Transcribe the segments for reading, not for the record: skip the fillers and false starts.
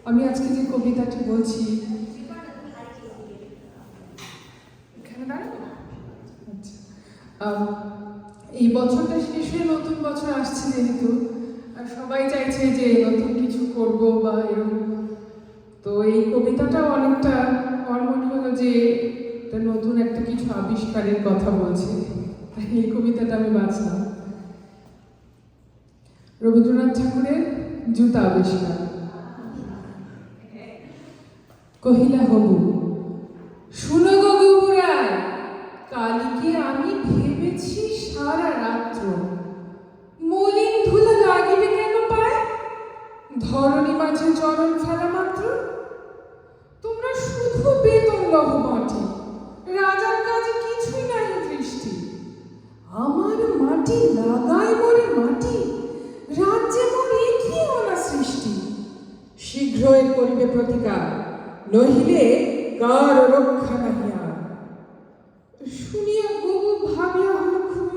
আমি আজকে যে কবিতাটি বলছি এখানে দাঁড়াবো? আচ্ছা, এই বছরটা শেষ হয়ে নতুন বছর আসছে যেহেতু, আর সবাই চাইছে যে নতুন কিছু করব বা এরকম। তো এই কবিতাটাও অনেকটা আমার মনে হলো যে এটা নতুন একটা কিছু আবিষ্কারের কথা বলছে, তাই এই কবিতাটা আমি বাঁচলাম। রবীন্দ্রনাথ ঠাকুরের জুতা আবিষ্কার। কহিলা হবু, শুনো গো গবুরায়, কালকে আমি ভেবেছি সারা রাত্র, মলিন ধুলা লাগিবে কেন পায়, ধরণী মাঝে চরণ ফেলা মাত্র। তোমরা শুধু বেতন লহ মাটি, রাজার কাজে কিছুই নাই দৃষ্টি। আমার মাটি লাগায় মরে মাটি, রাজ্যে মোর কি অনা সৃষ্টি। শীঘ্রই করিবে প্রতিকার, নহিলে কার রক্ষা নাহিয়া। শুনিয়া গবু ভাবিয়া হল খুন,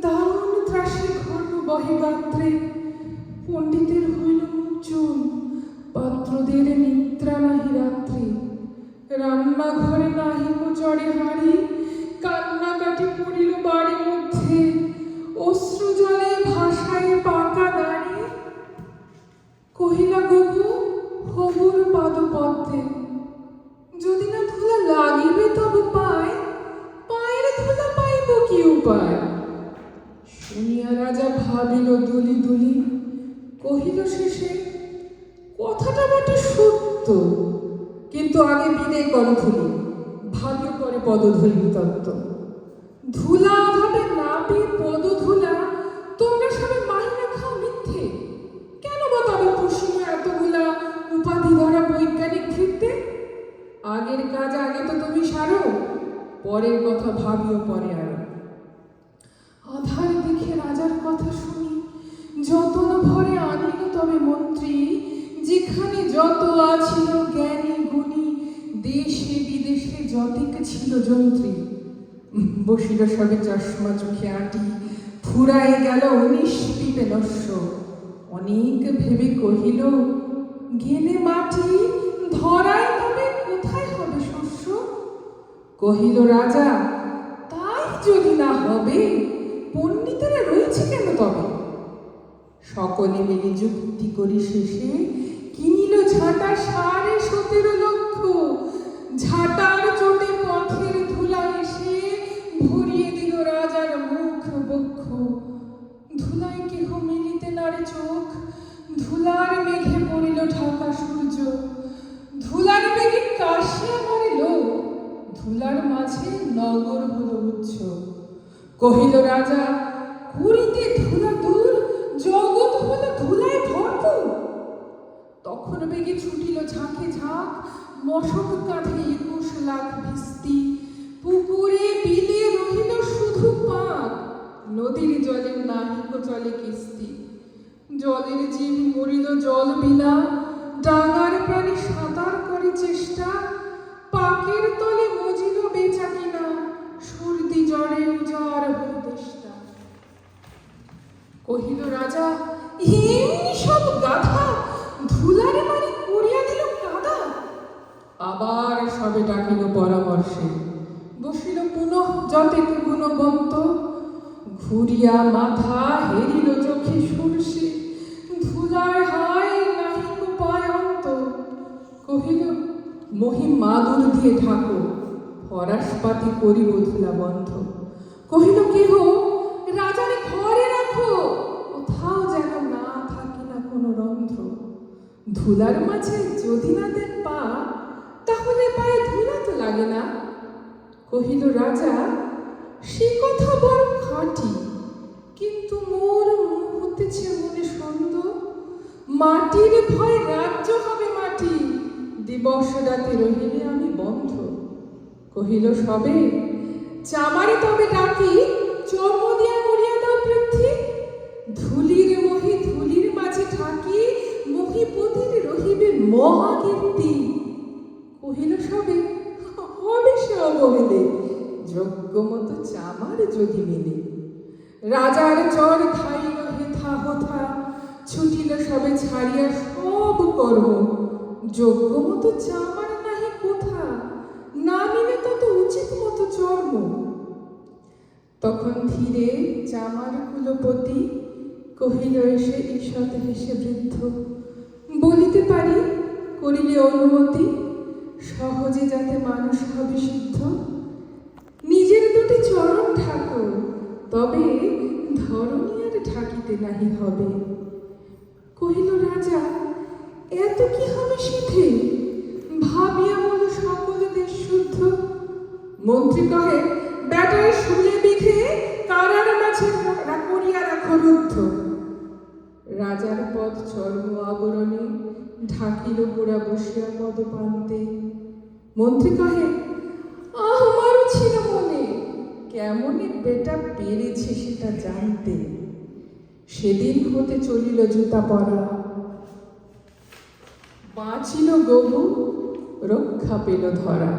দারুণ ত্রাসে ঘর্ম বহে গাত্রে। পণ্ডিতের হইল মুখ চুন, পাত্রদের নিদ্রা নাহি রাত্রি। রান্নাঘরে নাহিব চড়ে হাড়ি, কান্নাকাটি পড়িল বাড়ি মধ্যে। অশ্রু জলে ভাসায় পাকা দাড়ি। কহিলা গবু হবুর পাদপদ্মে, যদি না ধুলা লাগিবে তবে পায়, পায়ের ধুলা পাইব কি উপায়। শুনিয়া রাজা ভাবিল দুলি দুলি, কহিল শেষে কথাটা বটে সত্য, কিন্তু আগে বিনে করো ধুলি, ভাবিও করে পদধূলি তত্ত্ব। ধুলা অভাবে না পেয়ে পদধূলা, তোমরা সবাই মাইনা খাও মিথ্যে। কেন বা তবে পুষিল এতগুলা উপাধি ধরা বৈজ্ঞানিক কৃত্যে। আগের কাজ আগে তো তুমি সারো, পরের কথা ভাবিও পরে আরো। আধার দেখে রাজার কথা শুনি, যতন ভরে আনিল তবে মন্ত্রী। যেখানে যত আছিল জ্ঞানী গুণী, দেশে বিদেশে যতিক ছিল যন্ত্রী। বসিল সবে চশমা চোখে আঁটি, ফুরায় গেল 19 পিপে নস্য। অনেক ভেবে কহিল, গেলে মাটি ধরায় তবে কোথায় হবে শস্য। কহিল রাজা, তাই যদি না হবে, পণ্ডিতেরা রয়েছে কেন তবে। সকলে মিলে যুক্তি করি শেষে, কিনিল ঝাঁটা 17.5 লক্ষ। ঝাঁটার চোটে পথের ধুলা এসে ভরিয়ে দিল রাজার মুখ বক্ষ। ধুলায় কেহ মিলিতে নারে চোখ, ধুলার মেঘে পড়িল ঢাকা সূর্য। ধুলার মেঘে কাশিয়া মরিল, ধুলার মাঝে নগর হলো উচ্চ। কহিল রাজা, করিতে ধুলা দূর, জগৎ হলো ধুলায় ভরপুর। তখন বেগে ছুটিল ঝাঁকে ঝাঁক, মশক কাঁধে 21 লাখ ভিস্তি। পুকুরে বিলে রহিল শুধু পাক, নদীর জলে নাহিক চলে কিস্তি। জলের জীব মরিল জল বিনা, ডাঙার প্রাণী সাঁতার করে চেষ্টা। পাকের তলে মজিল বেচা কিনা, সর্দি জ্বরে উজাড় হল দেশটা। কহিল রাজা, এমনি সব গাধা, ধুলারে মানে করিয়া দিল কাদা। আবার সবে ডাকিল পরামর্শে, বসিল পুনঃ যতেক গুণবন্ত। ঘুরিয়া মাথা হেরিল চোখে সরষে, ধুলায় হায় নাহিক পায় অন্ত। কহিল, মহিম মাদুর দিয়ে ঢাকো, ফরাসপাতি করিব ধুলা বন্ধ। কহিল কেহ, রাজারে ঘরে রাখো, কোথাও যেন না থাকে না কোনো রন্ধ্র। ধুলার মাঝে যদি না দেন পা, তাহলে পায়ে ধুলা তো লাগে না। কহিল রাজা, সে কথা বড় খাঁটি, কিন্তু মোর হতেছে মনে সন্দেহ। মাটির ভয় রাজ্য হবে মাটি, দিবস রাতে রহিলে আমি বন্ধ। কহিল সবে, চামারি তবে ডাকি, চর্ম দিয়া মরিয়া দাও পৃথ্বী। ধুলির মহি ধুলির মাঝে ঠাকি, মহিপতির রহিবে মহাকীর্তি। কহিল সবে, হবে সে অবহেলে, যোগ্য মতো চামার যদি মেলে। রাজার চর খাইল হেথা হোথা, ছুটিল সবে ছাড়িয়া সব কর্ম, যোগ্য মতো চামার নাহি কোথা, না মিলে তত উচিত মতো চর্ম। তখন ধীরে চামার কুলপতি কহিল এসে ঈষৎ হেসে বৃদ্ধ, বলিতে পারি করিলে অনুমতি, সহজে যাতে মানুষ হবে সিদ্ধ। নিজের দুটি চরণ ঠাকুর, তবে ধরণী আর ঢাকিতে নাহি হবে। কহিল রাজা, এত কি হবে সিদ্ধে, ভাবিয়া বলো সকল দেশ শুদ্ধ। মন্ত্রী কহে, বেটায় শুলে বিধে কারার মাঝে করিয়া রাখো রুদ্ধ। রাজার পদ চর্ম আবরণে ঢাকিল গোড়া বসিয়া পদপান্তে। মন্ত্রী কহে, আমারও ছিল মনে, কেমনে বেটা পেরেছে সেটা জানতে। সেদিন হতে চলিল জুতা পরা, বাঁচিল গবু রক্ষা পেল ধরা।